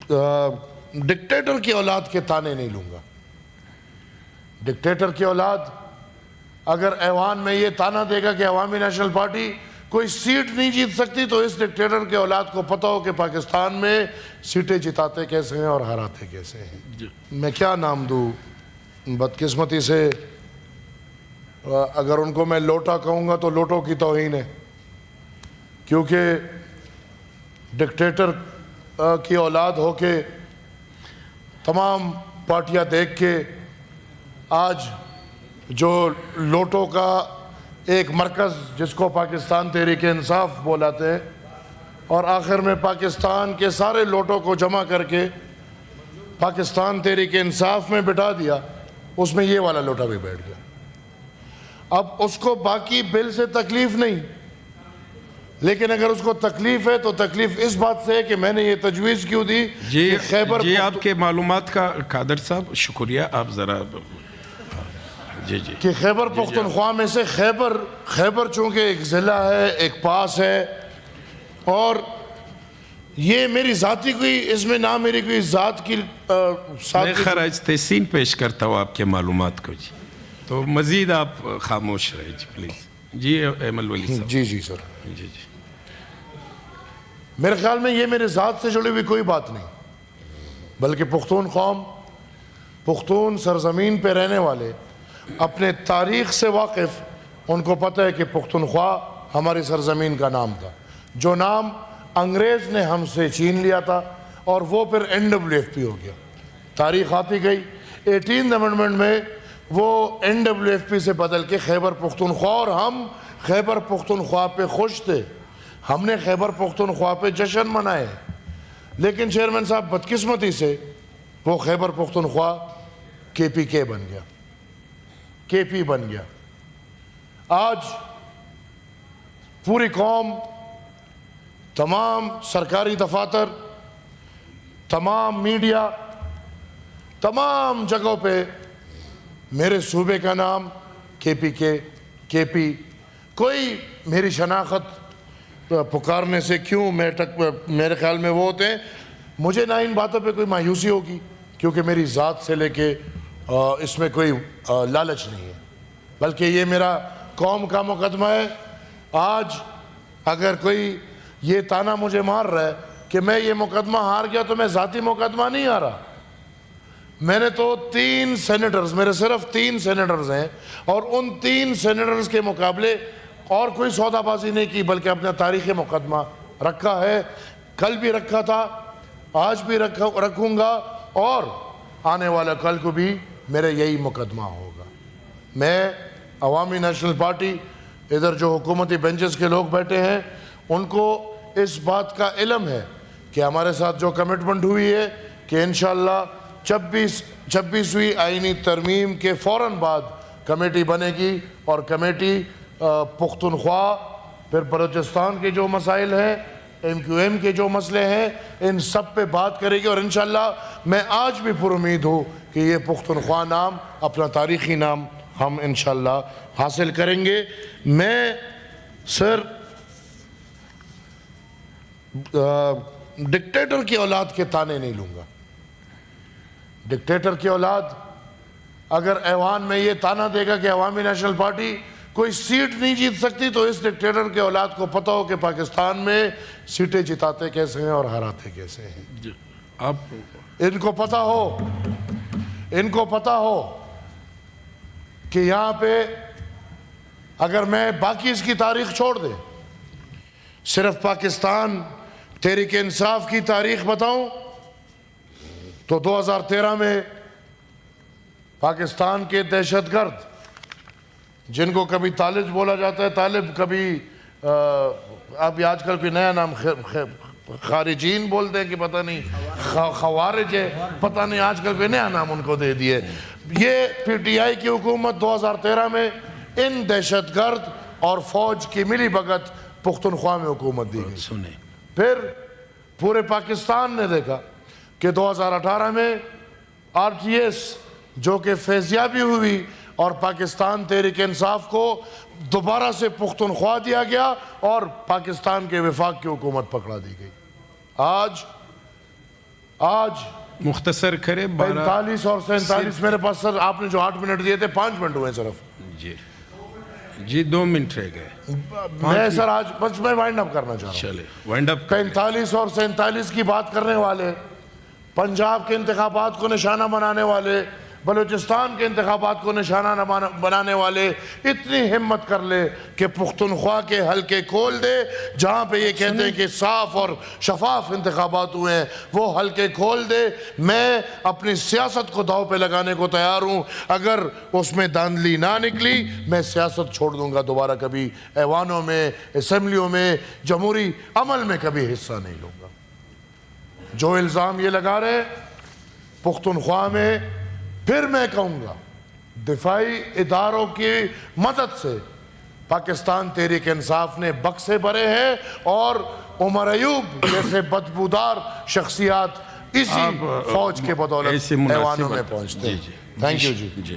Dictator کی اولاد کے تانے نہیں لوں گا. ڈکٹیٹر کی اولاد اگر ایوان میں یہ تانا دے گا کہ عوامی نیشنل پارٹی کوئی سیٹ نہیں جیت سکتی تو اس ڈکٹیٹر کے اولاد کو پتہ ہو کہ پاکستان میں سیٹیں جتاتے کیسے ہیں اور ہراتے کیسے ہیں. میں کیا نام دوں. بدقسمتی سے اگر ان کو میں لوٹا کہوں گا تو لوٹوں کی توہین ہے، کیونکہ ڈکٹیٹر کی اولاد ہو کے تمام پارٹیاں دیکھ کے آج جو لوٹوں کا ایک مرکز جس کو پاکستان تحریک انصاف بولاتے ہیں اور آخر میں پاکستان کے سارے لوٹوں کو جمع کر کے پاکستان تحریک انصاف میں بٹھا دیا، اس میں یہ والا لوٹا بھی بیٹھ گیا. اب اس کو باقی بل سے تکلیف نہیں، لیکن اگر اس کو تکلیف ہے تو تکلیف اس بات سے ہے کہ میں نے یہ تجویز کیوں دی کہ خیبر جی آپ کے معلومات کا قادر صاحب شکریہ. آپ ذرا کہ خیبر پختونخوا میں سے خیبر چونکہ ایک ضلع ہے، ایک پاس ہے، اور یہ میری ذاتی کوئی اس میں نہ میری کوئی ذات کی میں خراج تحسین پیش کرتا ہوں آپ کے معلومات کو. جی تو مزید آپ خاموش رہے جی پلیز. جی ایمل ولی صاحب. جی سر. جی میرے خیال میں یہ میرے ذات سے جڑی ہوئی کوئی بات نہیں، بلکہ پختون قوم، پختون سرزمین پہ رہنے والے، اپنے تاریخ سے واقف، ان کو پتہ ہے کہ پختونخوا ہماری سرزمین کا نام تھا، جو نام انگریز نے ہم سے چھین لیا تھا اور وہ پھر NWFP ہو گیا. تاریخ آتی گئی 18 امنڈمنٹ میں وہ NWFP سے بدل کے خیبر پختونخوا، اور ہم خیبر پختونخوا پہ خوش تھے. ہم نے خیبر پختونخوا پہ جشن منائے، لیکن چیئرمین صاحب بدقسمتی سے وہ خیبر پختونخوا KPK بن گیا، KP بن گیا. آج پوری قوم، تمام سرکاری دفاتر، تمام میڈیا، تمام جگہوں پہ میرے صوبے کا نام KPK، KP. کوئی میری شناخت پکارنے سے کیوں میرے خیال میں وہ ہوتے ہیں. مجھے نہ ان باتوں پہ کوئی مایوسی ہوگی کیونکہ میری ذات سے لے کے اس میں کوئی لالچ نہیں ہے، بلکہ یہ میرا قوم کا مقدمہ ہے. آج اگر کوئی یہ تانا مجھے مار رہا ہے کہ میں یہ مقدمہ ہار گیا تو میں ذاتی مقدمہ نہیں ہارا. میں نے تو 3 سینیٹرز، میرے صرف 3 سینیٹرز ہیں، اور ان 3 سینیٹرز کے مقابلے اور کوئی سودا بازی نہیں کی، بلکہ اپنا تاریخی مقدمہ رکھا ہے. کل بھی رکھا تھا، آج بھی رکھوں گا، اور آنے والا کل کو بھی میرا یہی مقدمہ ہوگا. میں عوامی نیشنل پارٹی، ادھر جو حکومتی بینچز کے لوگ بیٹھے ہیں، ان کو اس بات کا علم ہے کہ ہمارے ساتھ جو کمٹمنٹ ہوئی ہے کہ انشاءاللہ 26ویں آئینی ترمیم کے فوراً بعد کمیٹی بنے گی، اور کمیٹی پختونخوا، پھر بلوچستان کے جو مسائل ہیں، MQM کے جو مسئلے ہیں، ان سب پہ بات کرے گی. اور انشاءاللہ میں آج بھی پر امید ہوں کہ یہ پختونخوا نام، اپنا تاریخی نام، ہم انشاءاللہ حاصل کریں گے. میں سر ڈکٹیٹر کی اولاد کے تانے نہیں لوں گا. ڈکٹیٹر کی اولاد اگر ایوان میں یہ تانا دے گا کہ عوامی نیشنل پارٹی کوئی سیٹ نہیں جیت سکتی تو اس ڈکٹیٹر کے اولاد کو پتہ ہو کہ پاکستان میں سیٹیں جتاتے کیسے ہیں اور ہراتے کیسے ہیں. ان کو پتہ ہو کہ یہاں پہ اگر میں باقی اس کی تاریخ چھوڑ دے، صرف پاکستان تحریک انصاف کی تاریخ بتاؤں تو 2013 میں پاکستان کے دہشت گرد، جن کو کبھی طالب بولا جاتا ہے، طالب، کبھی اب آج کل کوئی نیا نام خارجین بولتے ہیں کہ پتہ نہیں خوارج ہے، پتہ نہیں آج کل کوئی نیا نام ان کو دے دیے. یہ PTI کی حکومت 2013 میں ان دہشت گرد اور فوج کی ملی بھگت پختونخوا میں حکومت دی گئی. پھر پورے پاکستان نے دیکھا کہ 2018 میں RTS جو کہ فیضیابی ہوئی اور پاکستان تحریک انصاف کو دوبارہ سے پختونخوا دیا گیا اور پاکستان کے وفاق کی حکومت پکڑا دی گئی. آج آج مختصر کرے 45 اور 47 میرے پاس سر آپ نے جو 8 منٹ دیے تھے 5 منٹ ہوئے صرف. جی جی 2 منٹ رہ گئے. میں سر آج بس میں وائنڈ اپ کرنا چاہ رہا ہوں. چلے وائنڈ اپ. 45 اور 47 کی بات کرنے والے, پنجاب کے انتخابات کو نشانہ بنانے والے, بلوچستان کے انتخابات کو نشانہ بنانے والے اتنی ہمت کر لے کہ پختونخوا کے حلقے کھول دے جہاں پہ یہ کہتے ہیں کہ صاف اور شفاف انتخابات ہوئے ہیں, وہ حلقے کھول دے. میں اپنی سیاست کو داؤ پہ لگانے کو تیار ہوں. اگر اس میں دھاندلی نہ نکلی میں سیاست چھوڑ دوں گا, دوبارہ کبھی ایوانوں میں, اسمبلیوں میں, جمہوری عمل میں کبھی حصہ نہیں لوں گا. جو الزام یہ لگا رہے پختونخوا میں, پھر میں کہوں گا دفاعی اداروں کی مدد سے پاکستان تحریک انصاف نے بکسے بھرے ہیں اور عمر ایوب جیسے بدبودار شخصیات اسی فوج کے بدولت ایوانوں میں پہنچتے ہیں. Thank you G.